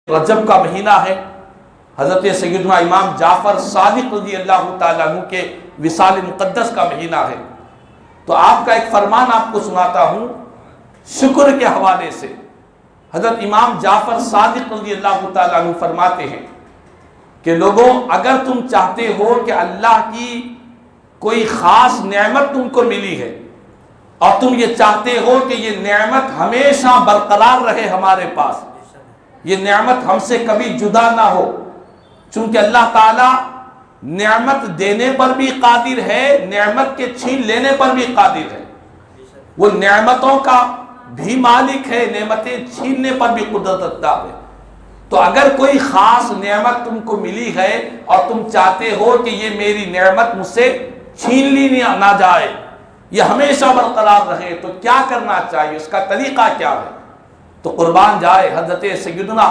رجب کا مہینہ ہے، حضرت سیدنا امام جعفر صادق رضی اللہ تعالیٰ عنہ کے وصال مقدس کا مہینہ ہے۔ تو آپ کا ایک فرمان آپ کو سناتا ہوں شکر کے حوالے سے۔ حضرت امام جعفر صادق رضی اللہ تعالیٰ عنہ فرماتے ہیں کہ لوگوں، اگر تم چاہتے ہو کہ اللہ کی کوئی خاص نعمت تم کو ملی ہے اور تم یہ چاہتے ہو کہ یہ نعمت ہمیشہ برقرار رہے ہمارے پاس، یہ نعمت ہم سے کبھی جدا نہ ہو، چونکہ اللہ تعالیٰ نعمت دینے پر بھی قادر ہے، نعمت کے چھین لینے پر بھی قادر ہے، وہ نعمتوں کا بھی مالک ہے، نعمتیں چھیننے پر بھی قدرت رکھتا ہے۔ تو اگر کوئی خاص نعمت تم کو ملی ہے اور تم چاہتے ہو کہ یہ میری نعمت مجھ سے چھین لی نہ جائے، یہ ہمیشہ برقرار رہے، تو کیا کرنا چاہیے، اس کا طریقہ کیا ہے؟ تو قربان جائے حضرت سیدنا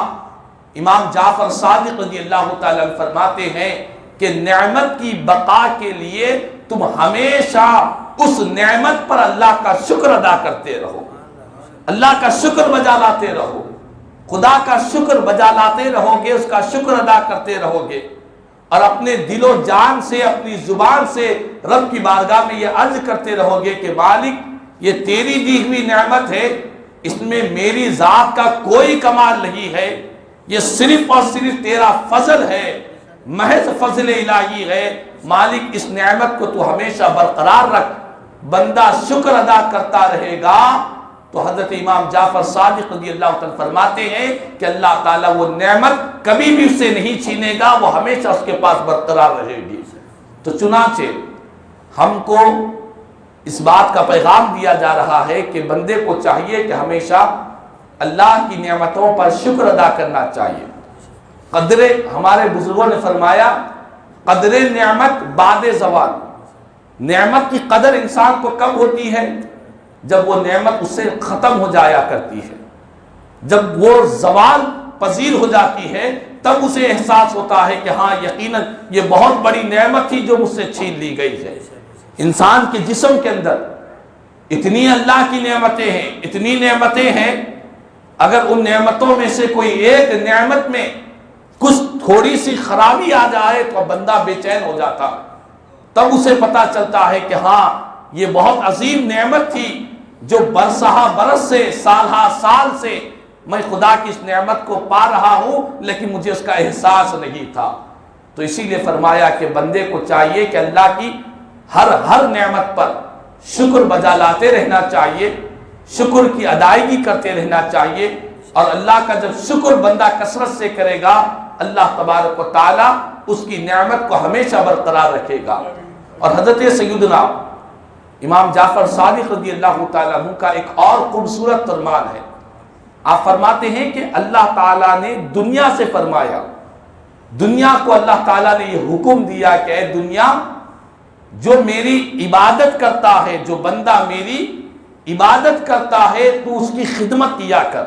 امام جعفر صادق رضی اللہ تعالیٰ عنہ فرماتے ہیں کہ نعمت کی بقا کے لیے تم ہمیشہ اس نعمت پر اللہ کا شکر ادا کرتے رہو، اللہ کا شکر بجا لاتے رہو، خدا کا شکر بجا لاتے رہو گے، اس کا شکر ادا کرتے رہو گے، اور اپنے دل و جان سے، اپنی زبان سے رب کی بارگاہ میں یہ عرض کرتے رہو گے کہ مالک، یہ تیری دی ہوئی نعمت ہے، اس میں میری ذات کا کوئی کمال نہیں ہے، یہ صرف اور صرف تیرا فضل ہے، محض فضل الہی ہے، مالک اس نعمت کو تو ہمیشہ برقرار رکھ۔ بندہ شکر ادا کرتا رہے گا تو حضرت امام جعفر صادق رضی اللہ تعالیٰ فرماتے ہیں کہ اللہ تعالیٰ وہ نعمت کبھی بھی اس سے نہیں چھینے گا، وہ ہمیشہ اس کے پاس برقرار رہے گی۔ تو چنانچہ ہم کو اس بات کا پیغام دیا جا رہا ہے کہ بندے کو چاہیے کہ ہمیشہ اللہ کی نعمتوں پر شکر ادا کرنا چاہیے۔ ہمارے بزرگوں نے فرمایا قدر نعمت بعد زوال، نعمت کی قدر انسان کو کب ہوتی ہے؟ جب وہ نعمت اس سے ختم ہو جایا کرتی ہے، جب وہ زوال پذیر ہو جاتی ہے، تب اسے احساس ہوتا ہے کہ ہاں یقیناً یہ بہت بڑی نعمت تھی جو مجھ سے چھین لی گئی ہے۔ انسان کے جسم کے اندر اتنی اللہ کی نعمتیں ہیں، اتنی نعمتیں ہیں، اگر ان نعمتوں میں سے کوئی ایک نعمت میں کچھ تھوڑی سی خرابی آ جائے تو بندہ بے چین ہو جاتا، تب اسے پتا چلتا ہے کہ ہاں یہ بہت عظیم نعمت تھی جو برسہ برس سے، سالہ سال سے میں خدا کی اس نعمت کو پا رہا ہوں، لیکن مجھے اس کا احساس نہیں تھا۔ تو اسی لیے فرمایا کہ بندے کو چاہیے کہ اللہ کی ہر نعمت پر شکر بجا لاتے رہنا چاہیے، شکر کی ادائیگی کرتے رہنا چاہیے، اور اللہ کا جب شکر بندہ کثرت سے کرے گا، اللہ تبارک و تعالی اس کی نعمت کو ہمیشہ برقرار رکھے گا۔ اور حضرت سیدنا امام جعفر صادق رضی اللہ تعالیٰ عنہ کا ایک اور خوبصورت فرمان ہے۔ آپ فرماتے ہیں کہ اللہ تعالیٰ نے دنیا سے فرمایا، دنیا کو اللہ تعالیٰ نے یہ حکم دیا کہ اے دنیا، جو میری عبادت کرتا ہے، جو بندہ میری عبادت کرتا ہے تو اس کی خدمت کیا کر،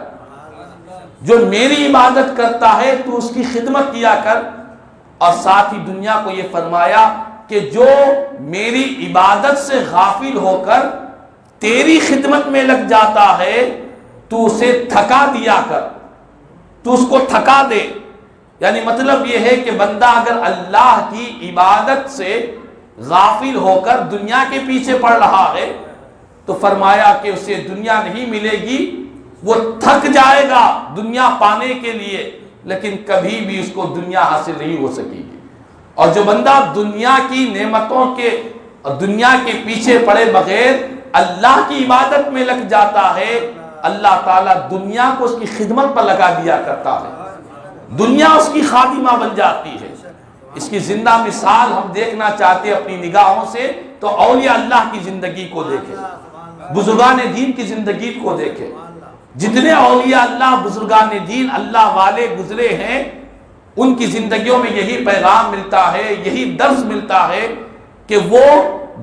جو میری عبادت کرتا ہے تو اس کی خدمت کیا کر۔ اور ساتھ ہی دنیا کو یہ فرمایا کہ جو میری عبادت سے غافل ہو کر تیری خدمت میں لگ جاتا ہے تو اسے تھکا دیا کر، تو اس کو تھکا دے۔ یعنی مطلب یہ ہے کہ بندہ اگر اللہ کی عبادت سے غافل ہو کر دنیا کے پیچھے پڑ رہا ہے تو فرمایا کہ اسے دنیا نہیں ملے گی، وہ تھک جائے گا دنیا پانے کے لیے، لیکن کبھی بھی اس کو دنیا حاصل نہیں ہو سکے گی۔ اور جو بندہ دنیا کی نعمتوں کے اور دنیا کے پیچھے پڑے بغیر اللہ کی عبادت میں لگ جاتا ہے، اللہ تعالیٰ دنیا کو اس کی خدمت پر لگا دیا کرتا ہے، دنیا اس کی خادمہ بن جاتی ہے۔ اس کی زندہ مثال ہم دیکھنا چاہتے ہیں اپنی نگاہوں سے تو اولیاء اللہ کی زندگی کو دیکھیں، بزرگان دین کی زندگی کو دیکھیں۔ جتنے اولیاء اللہ، بزرگان دین، اللہ والے گزرے ہیں، ان کی زندگیوں میں یہی پیغام ملتا ہے، یہی درس ملتا ہے کہ وہ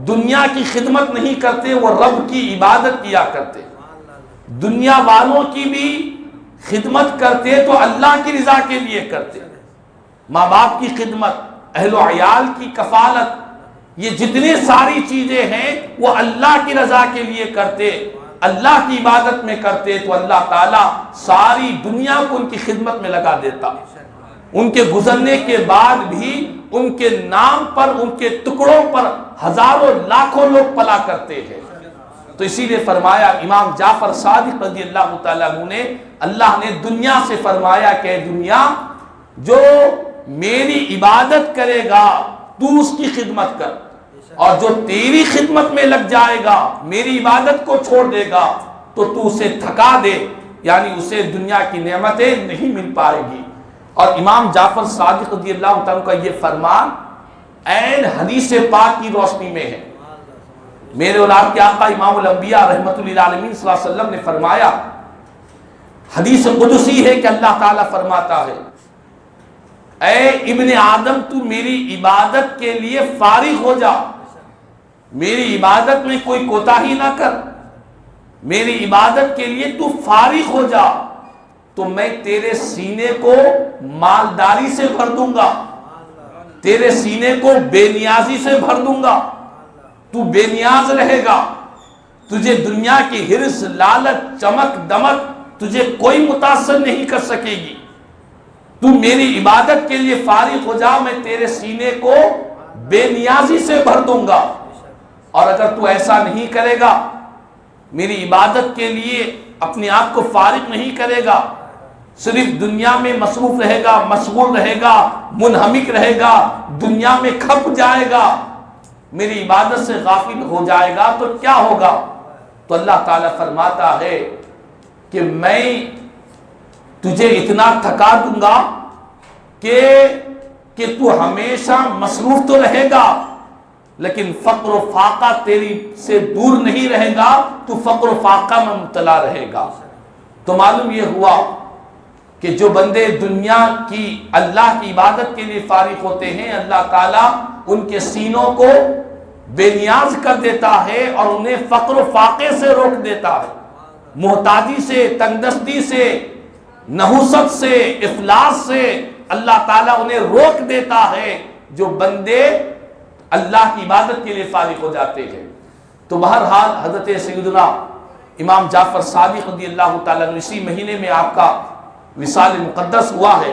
دنیا کی خدمت نہیں کرتے، وہ رب کی عبادت کیا کرتے۔ دنیا والوں کی بھی خدمت کرتے تو اللہ کی رضا کے لیے کرتے، ماں باپ کی خدمت، اہل و عیال کی کفالت، یہ جتنی ساری چیزیں ہیں وہ اللہ کی رضا کے لیے کرتے، اللہ کی عبادت میں کرتے تو اللہ تعالیٰ ساری دنیا کو ان کی خدمت میں لگا دیتا. ان کے گزرنے کے بعد بھی ان کے نام پر، ان کے ٹکڑوں پر ہزاروں لاکھوں لوگ پلا کرتے ہیں. تو اسی لیے فرمایا امام جعفر صادق رضی اللہ تعالیٰ عنہ نے، اللہ نے دنیا سے فرمایا کہ دنیا جو میری عبادت کرے گا تو اس کی خدمت کر، اور جو تیری خدمت میں لگ جائے گا، میری عبادت کو چھوڑ دے گا تو تو اسے تھکا دے، یعنی اسے دنیا کی نعمتیں نہیں مل پائے گی. اور امام جعفر صادق رضی اللہ تعالیٰ کا یہ فرمان عین حدیث پاک کی روشنی میں ہے. میرے اور آپ کے آقا امام الانبیاء رحمت للعالمین صلی اللہ علیہ وسلم نے فرمایا، حدیث قدسی ہے کہ اللہ تعالیٰ فرماتا ہے، اے ابن آدم تو میری عبادت کے لیے فارغ ہو جا، میری عبادت میں کوئی کوتاہی نہ کر، میری عبادت کے لیے تو فارغ ہو جا تو میں تیرے سینے کو مالداری سے بھر دوں گا، تیرے سینے کو بے نیازی سے بھر دوں گا، تو بے نیاز رہے گا، تجھے دنیا کی حرص، لالچ، چمک دمک تجھے کوئی متاثر نہیں کر سکے گی. تو میری عبادت کے لیے فارغ ہو جا، میں تیرے سینے کو بے نیازی سے بھر دوں گا. اور اگر تو ایسا نہیں کرے گا، میری عبادت کے لیے اپنے آپ کو فارغ نہیں کرے گا، صرف دنیا میں مصروف رہے گا، مشغول رہے گا، منہمک رہے گا، دنیا میں کھپ جائے گا، میری عبادت سے غافل ہو جائے گا تو کیا ہوگا؟ تو اللہ تعالیٰ فرماتا ہے کہ میں تجھے اتنا تھکا دوں گا کہ تو ہمیشہ مصروف تو رہے گا لیکن فقر و فاقہ تیری سے دور نہیں رہے گا، تو فقر و فاقہ میں مبتلا رہے گا. تو معلوم یہ ہوا کہ جو بندے دنیا کی، اللہ کی عبادت کے لیے فارغ ہوتے ہیں، اللہ تعالیٰ ان کے سینوں کو بے نیاز کر دیتا ہے اور انہیں فقر و فاقے سے روک دیتا ہے، محتاجی سے، تنگدستی سے، نحوست سے، افلاس سے اللہ تعالیٰ انہیں روک دیتا ہے جو بندے اللہ کی عبادت کے لیے فارغ ہو جاتے ہیں. تو بہرحال حضرت سیدنا امام جعفر صادق رضی اللہ تعالیٰ عنہ اسی مہینے میں آپ کا وصال مقدس ہوا ہے.